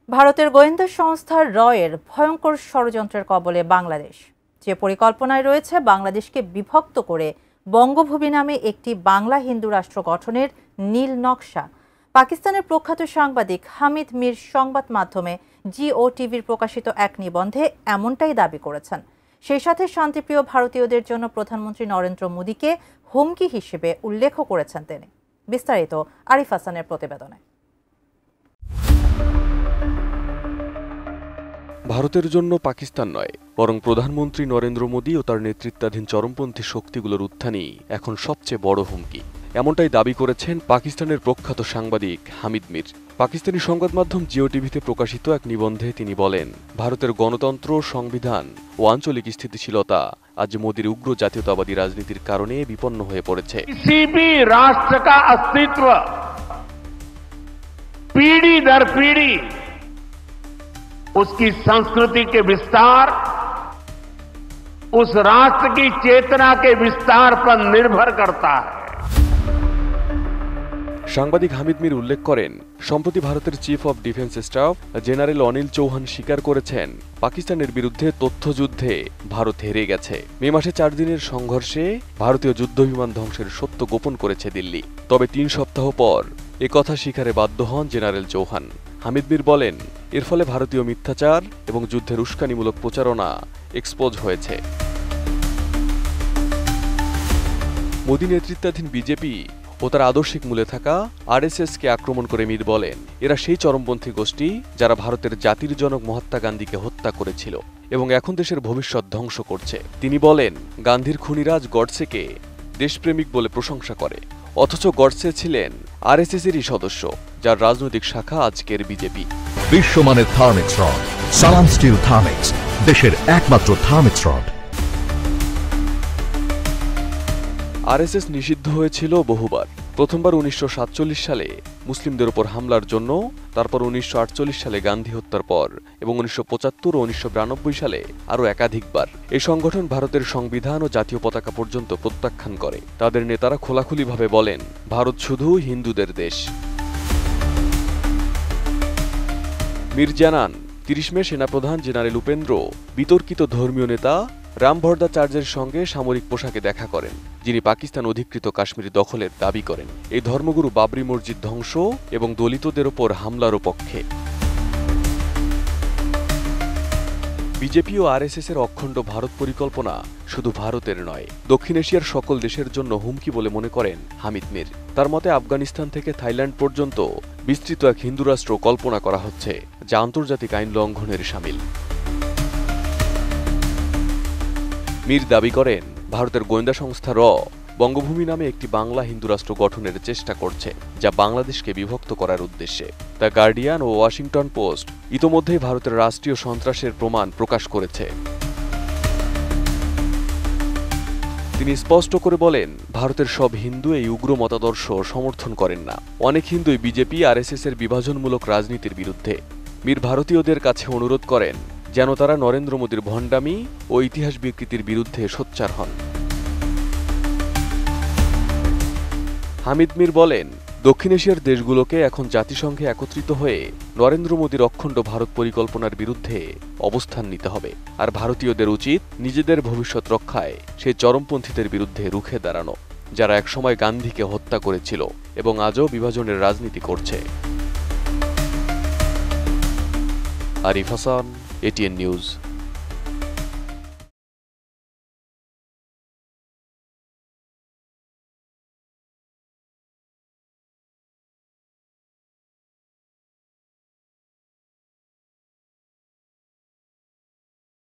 ভারতের গোয়েন্দা সংস্থা রয়ের ভয়ঙ্কর ষড়যন্ত্রের কবলে বাংলাদেশ। যে পরিকল্পনায় রয়েছে বাংলাদেশকে বিভক্ত করে বঙ্গভূমি নামে একটি বাংলা হিন্দু রাষ্ট্র গঠনের নীল নকশা। পাকিস্তানের প্রখ্যাত সাংবাদিক হামিদ মীর সংবাদ মাধ্যমে GOTV প্রকাশিত এক নিবন্ধে এমনটাই দাবি করেছেন। সেই সাথে শান্তিপ্রিয় ভারতীয়দের জন্য প্রধানমন্ত্রী নরেন্দ্র মোদীকে হুমকি হিসেবে উল্লেখ করেছেন তিনি। বিস্তারিত আরিফ হাসানের প্রতিবেদনে। ভারতের জন্য পাকিস্তান নয়, বরং প্রধানমন্ত্রী নরেন্দ্র মোদী ও তার নেতৃত্বাধীন চরমপন্থী শক্তিগুলোর উত্থানই এখন সবচেয়ে বড় হুমকি। এমনটাই দাবি করেছেন পাকিস্তানের প্রখ্যাত সাংবাদিক হামিদ মীর। পাকিস্তানি সংবাদ মাধ্যম GOTV-তে প্রকাশিত এক নিবন্ধে তিনি বলেন, ভারতের গণতন্ত্র, সংবিধান ও আঞ্চলিক স্থিতিশীলতা আজ মোদীর উগ্র জাতীয়তাবাদী রাজনীতির কারণে বিপন্ন হয়ে পড়েছে। রাষ্ট্র का अस्तित्व पीढ़ी दर पीढ़ी उसकी संस्कृति के विस्तार, उस राष्ट्र की चेतना के विस्तार पर निर्भर करता है। সাংবাদিক হামিদ মীর উল্লেখ করেন, সম্প্রতি ভারতের chief of defence staff general Anil Chauhan স্বীকার করেছেন, পাকিস্তানের বিরুদ্ধে তথ্যযুদ্ধে ভারত হেরে গেছে। মে মাসে 4 দিনের সংঘর্ষে ভারতীয় যুদ্ধবিমান ধ্বংসের সত্য গোপন করেছে দিল্লি। তবে 3 সপ্তাহ পর একথা স্বীকারে বাধ্য হন জেনারেল চৌহান। হামিদ মীর বলেন, এর ফলে ভারতীয় মিথ্যাচার এবং যুদ্ধের উস্কানিমূলক প্রচারণা এক্সপোজ হয়েছে। মোদী নেতৃত্বাধীন বিজেপি ও তার আদর্শিক মূলে থাকা RSS-কে আক্রমণ করে মীর বলেন, এরা সেই চরমপন্থী গোষ্ঠী যারা ভারতের জাতির জনক মহাত্মা গান্ধীকে হত্যা করেছিল এবং এখন দেশের ভবিষ্যৎ ধ্বংস করছে। তিনি বলেন, গান্ধীর খুনিরাজ গডসেকে দেশপ্রেমিক বলে প্রশংসা করে, অথচ গডসে ছিলেন RSS-এরই সদস্য, যার রাজনৈতিক শাখা আজকের বিজেপি। বিশ্বমানের থার্মিক্স রড, সালাম স্টিল থার্মিক্স, দেশের একমাত্র থার্মিক্স রড। RSS নিষিদ্ধ হয়েছিল বহুবার। প্রথমবার 1947 সালে মুসলিমদের উপর হামলার জন্য, তারপর 1948 সালে গান্ধী হত্যার পর এবং 1975 ও 1992 সালে আরও একাধিকবার। এই সংগঠন ভারতের সংবিধান ও জাতীয় পতাকা পর্যন্ত প্রত্যাখ্যান করে। তাদের নেতারা খোলাখুলিভাবে বলেন, ভারত শুধু হিন্দুদের দেশ। মীর জানান, 30 মে সেনাপ্রধান জেনারেল উপেন্দ্র বিতর্কিত ধর্মীয় নেতা রাম ভট্টাচার্যের সঙ্গে সামরিক পোশাকে দেখা করেন, যিনি পাকিস্তান অধিকৃত কাশ্মীর দখলের দাবি করেন। এই ধর্মগুরু বাবরি মসজিদ ধ্বংস এবং দলিতদের ওপর হামলারও পক্ষে। বিজেপি ও RSS-এর অখণ্ড ভারত পরিকল্পনা শুধু ভারতের নয়, দক্ষিণ এশিয়ার সকল দেশের জন্য হুমকি বলে মনে করেন হামিদ মীর। তার মতে, আফগানিস্তান থেকে থাইল্যান্ড পর্যন্ত বিস্তৃত এক হিন্দু রাষ্ট্র কল্পনা করা হচ্ছে, যা আন্তর্জাতিক আইন লঙ্ঘনের শামিল। মীর দাবি করেন, ভারতের গোয়েন্দা সংস্থা বঙ্গভূমি নামে একটি বাংলা হিন্দু রাষ্ট্র গঠনের চেষ্টা করছে, যা বাংলাদেশকে বিভক্ত করার উদ্দেশ্যে। দ্য গার্ডিয়ান ও ওয়াশিংটন পোস্ট ইতোমধ্যেই ভারতের রাষ্ট্রীয় সন্ত্রাসের প্রমাণ প্রকাশ করেছে। তিনি স্পষ্ট করে বলেন, ভারতের সব হিন্দু এই উগ্র মতাদর্শ সমর্থন করেন না। অনেক হিন্দুই বিজেপি RSS-এর বিভাজনমূলক রাজনীতির বিরুদ্ধে। মীর ভারতীয়দের কাছে অনুরোধ করেন যেন তারা নরেন্দ্র মোদীর ভণ্ডামি ও ইতিহাস বিকৃতির বিরুদ্ধে সোচ্চার হন। হামিদ মীর বলেন, দক্ষিণ এশিয়ার দেশগুলোকে এখন জাতিসংঘে একত্রিত হয়ে নরেন্দ্র মোদীর অখণ্ড ভারত পরিকল্পনার বিরুদ্ধে অবস্থান নিতে হবে, আর ভারতীয়দের উচিত নিজেদের ভবিষ্যৎ রক্ষায় সেই চরমপন্থীদের বিরুদ্ধে রুখে দাঁড়ানো, যারা একসময় গান্ধীকে হত্যা করেছিল এবং আজও বিভাজনের রাজনীতি করছে। Arif Hasan, ATN news.